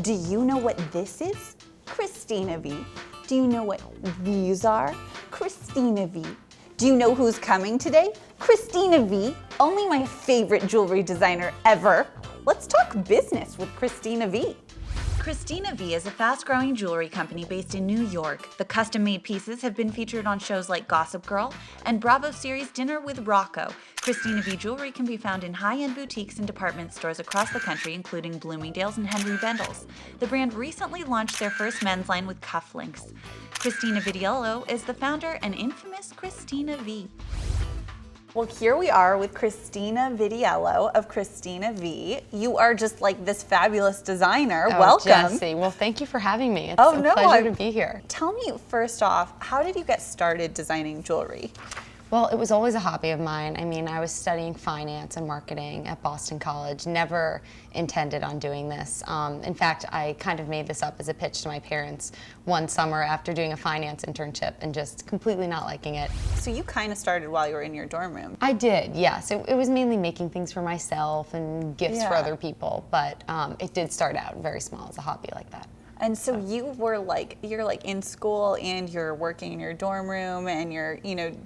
Do you know what this is? Cristina V. Do you know what these are? Cristina V. Do you know who's coming today? Cristina V. Only my favorite jewelry designer ever. Let's talk business with Cristina V. Cristina V is a fast-growing jewelry company based in New York. The custom-made pieces have been featured on shows like Gossip Girl and Bravo series Dinner with Rocco. Cristina V jewelry can be found in high-end boutiques and department stores across the country, including Bloomingdale's and Henry Bendel's. The brand recently launched their first men's line with cufflinks. Cristina Vidiello is the founder and infamous Cristina V. Well, here we are with Cristina Vidiello of Cristina V. You are just like this fabulous designer. Welcome. Jessie. Well, thank you for having me. It's a pleasure to be here. Tell me first off, how did you get started designing jewelry? Well, it was always a hobby of mine. I mean, I was studying finance and marketing at Boston College, never intended on doing this. In fact, I kind of made this up as a pitch to my parents one summer after doing a finance internship and just completely not liking it. So you kind of started while you were in your dorm room. I did, yes. It was mainly making things for myself and gifts for other people, but it did start out very small as a hobby like that. And so you're like in school and you're working in your dorm room and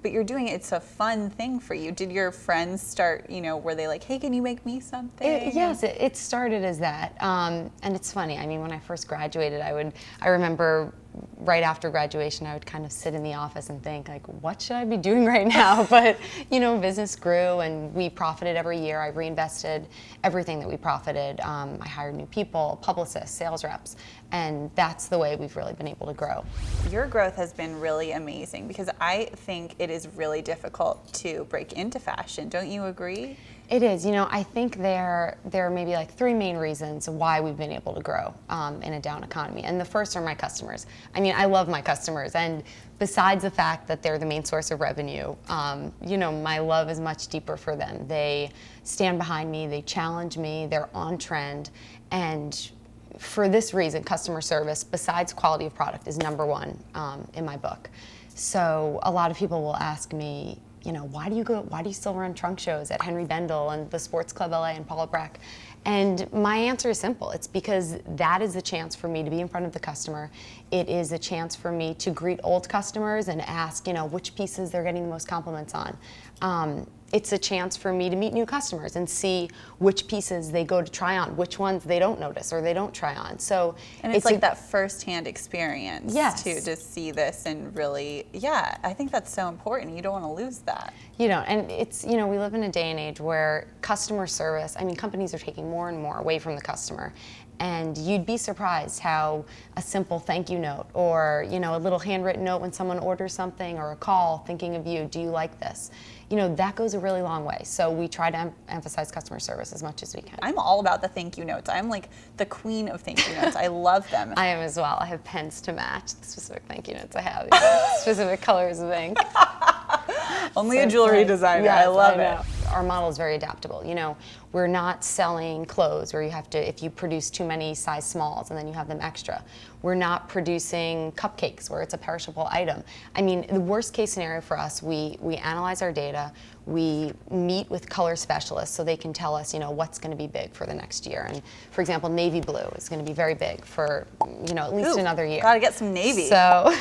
but you're doing it, it's a fun thing for you. Did your friends start, were they like, hey, can you make me something? Yes, it started as that. And it's funny, I mean, when I first graduated, I remember right after graduation, I would kind of sit in the office and think, like, what should I be doing right now? But, business grew and we profited every year. I reinvested everything that we profited. I hired new people, publicists, sales reps, and that's the way we've really been able to grow. Your growth has been really amazing because I think it is really difficult to break into fashion. Don't you agree? It is. I think there are maybe like three main reasons why we've been able to grow in a down economy. And the first are my customers. I mean, I love my customers. And besides the fact that they're the main source of revenue, my love is much deeper for them. They stand behind me, they challenge me, they're on trend. And for this reason, customer service, besides quality of product, is number one in my book. So a lot of people will ask me, why do you still run trunk shows at Henry Bendel and the Sports Club LA and Paula Breck? And my answer is simple. It's because that is a chance for me to be in front of the customer. It is a chance for me to greet old customers and ask, which pieces they're getting the most compliments on. It's a chance for me to meet new customers and see which pieces they go to try on, which ones they don't notice or they don't try on. And it's like that first-hand experience yes. to see this and really, I think that's so important. You don't want to lose that. And it's, we live in a day and age where customer service, companies are taking more and more away from the customer. And you'd be surprised how a simple thank you note or, a little handwritten note when someone orders something or a call thinking of you, do you like this? That goes a really long way. So we try to emphasize customer service as much as we can. I'm all about the thank you notes. I'm like the queen of thank you notes. I love them. I am as well. I have pens to match the specific thank you notes I have, specific colors of ink. Only a jewelry designer. Yes, I love it. Our model is very adaptable. We're not selling clothes where you have to, if you produce too many size smalls and then you have them extra. We're not producing cupcakes where it's a perishable item. The worst case scenario for us, we analyze our data, we meet with color specialists so they can tell us, what's going to be big for the next year. And for example, navy blue is going to be very big for, at least another year. Gotta get some navy. So,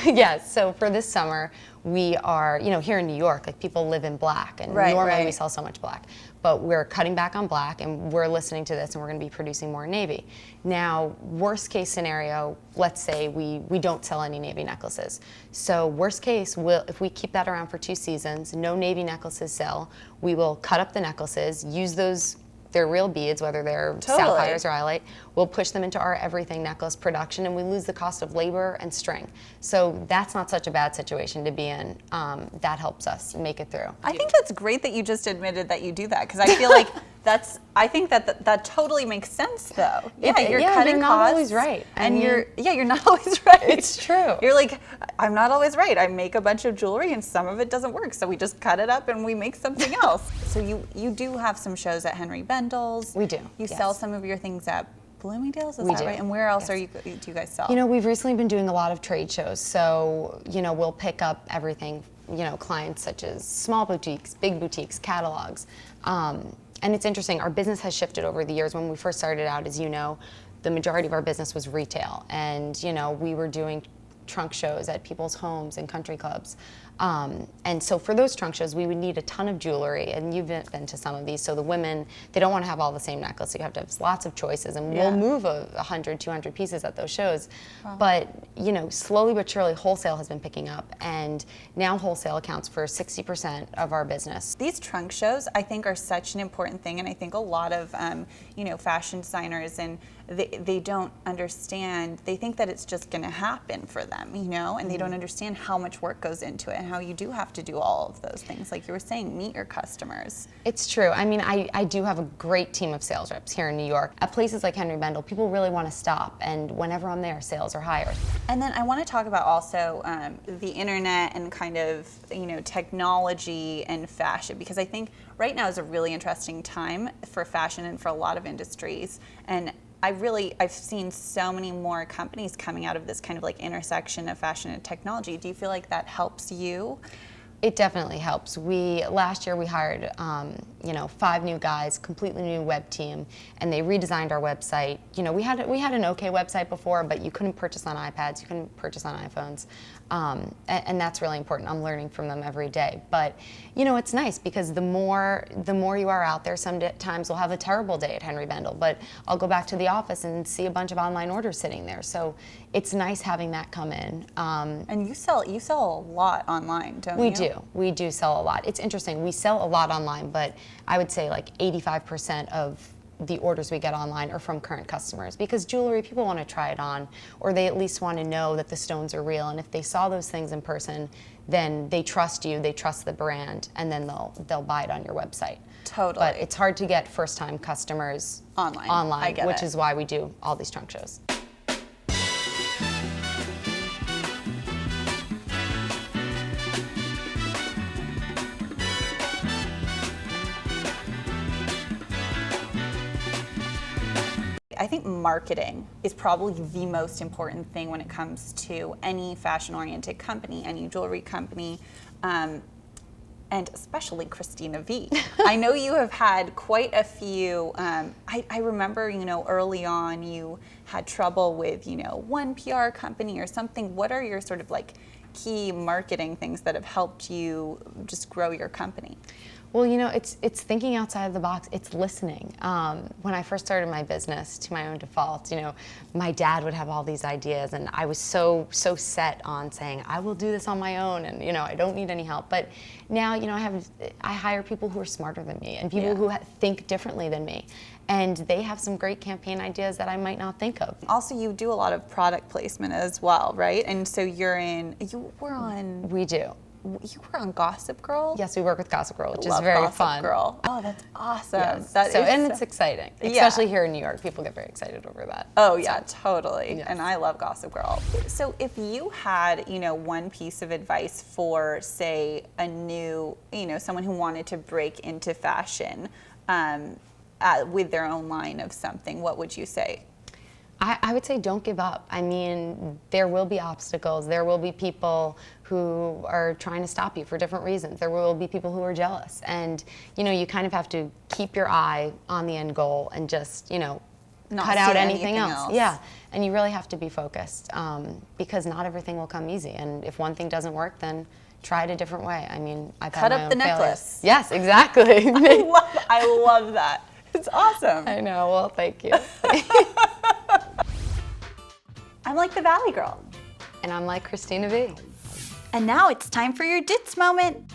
so for this summer, we are, here in New York, like people live in black, and normally we sell so much black. But we're cutting back on black, and we're listening to this, and we're going to be producing more navy. Now, worst case scenario, let's say we don't sell any navy necklaces. So worst case, if we keep that around for 2 seasons, no navy necklaces sell, we will cut up the necklaces, use those, they're real beads, whether they're sapphires or highlight. We'll push them into our everything necklace production, and we lose the cost of labor and string. So that's not such a bad situation to be in. That helps us make it through. I think that's great that you just admitted that you do that, because I feel like I think that totally makes sense, though. You're cutting you're not costs, always right. And you're not always right. It's true. You're like, I'm not always right. I make a bunch of jewelry and some of it doesn't work, so we just cut it up and we make something else. So you do have some shows at Henry Bendel's. We do. You sell some of your things at Bloomingdale's, is we that do. right? And where else do you guys sell? We've recently been doing a lot of trade shows, so we'll pick up everything. Clients such as small boutiques, big boutiques, catalogs. And it's interesting, our business has shifted over the years. When we first started out, as you know, the majority of our business was retail, and we were doing trunk shows at people's homes and country clubs. And so for those trunk shows, we would need a ton of jewelry, and you've been to some of these. So the women, they don't want to have all the same necklace. So you have to have lots of choices, and we'll move 100, 200 pieces at those shows. Wow. But slowly but surely, wholesale has been picking up, and now wholesale accounts for 60% of our business. These trunk shows, I think, are such an important thing, and I think a lot of fashion designers and they don't understand. They think that it's just going to happen for them, and they don't understand how much work goes into it and how you do have to do all of those things. Like you were saying, meet your customers. It's true. I mean, I do have a great team of sales reps here in New York. At places like Henry Bendel, people really want to stop, and whenever I'm there, sales are higher. And then I want to talk about also the internet and kind of, technology and fashion, because I think right now is a really interesting time for fashion and for a lot of industries. And I've seen so many more companies coming out of this kind of like intersection of fashion and technology. Do you feel like that helps you? It definitely helps. Last year we hired 5 new guys, completely new web team, and they redesigned our website. We had an okay website before, but you couldn't purchase on iPads, you couldn't purchase on iPhones, and that's really important. I'm learning from them every day. But it's nice because the more you are out there, sometimes we'll have a terrible day at Henry Bendel, but I'll go back to the office and see a bunch of online orders sitting there. So it's nice having that come in. And you sell a lot online, don't you? We do sell a lot. It's interesting. We sell a lot online, but I would say like 85% of the orders we get online are from current customers, because jewelry, people want to try it on, or they at least want to know that the stones are real. And if they saw those things in person, then they trust you, they trust the brand, and then they'll buy it on your website. Totally. But it's hard to get first-time customers online, which is why we do all these trunk shows. I think marketing is probably the most important thing when it comes to any fashion-oriented company, any jewelry company, and especially Cristina V. I know you have had quite a few. I remember, early on you had trouble with, one PR company or something. What are your sort of like key marketing things that have helped you just grow your company? Well, it's thinking outside of the box. It's listening. When I first started my business, to my own default, my dad would have all these ideas, and I was so set on saying, I will do this on my own, and I don't need any help. But now, I hire people who are smarter than me and people who think differently than me, and they have some great campaign ideas that I might not think of. Also, you do a lot of product placement as well, right? And so we do. You were on Gossip Girl? Yes, we work with Gossip Girl, which is very fun. Girl. Oh, that's awesome. Yes. It's exciting. Especially here in New York. People get very excited over that. Oh, yeah, totally. Yes. And I love Gossip Girl. So if you had, one piece of advice for, say, a new, someone who wanted to break into fashion with their own line of something, what would you say? I would say don't give up. I mean, there will be obstacles. There will be people who are trying to stop you for different reasons. There will be people who are jealous. And, you kind of have to keep your eye on the end goal and just, not cut out anything else. Yeah, and you really have to be focused because not everything will come easy. And if one thing doesn't work, then try it a different way. I mean, I've had my own cut up the necklace. Failures. Yes, exactly. I love that. It's awesome. I know. Well, thank you. I'm like the Valley Girl. And I'm like Cristina V. And now it's time for your Ditz moment.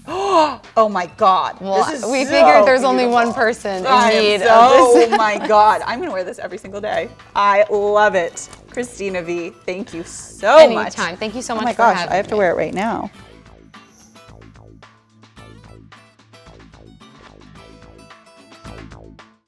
Oh my God. Well, we figured there's only one person in need of this. Oh my God. I'm going to wear this every single day. I love it. Cristina V, thank you so much. Anytime. Thank you so much for having me. I have to wear it right now.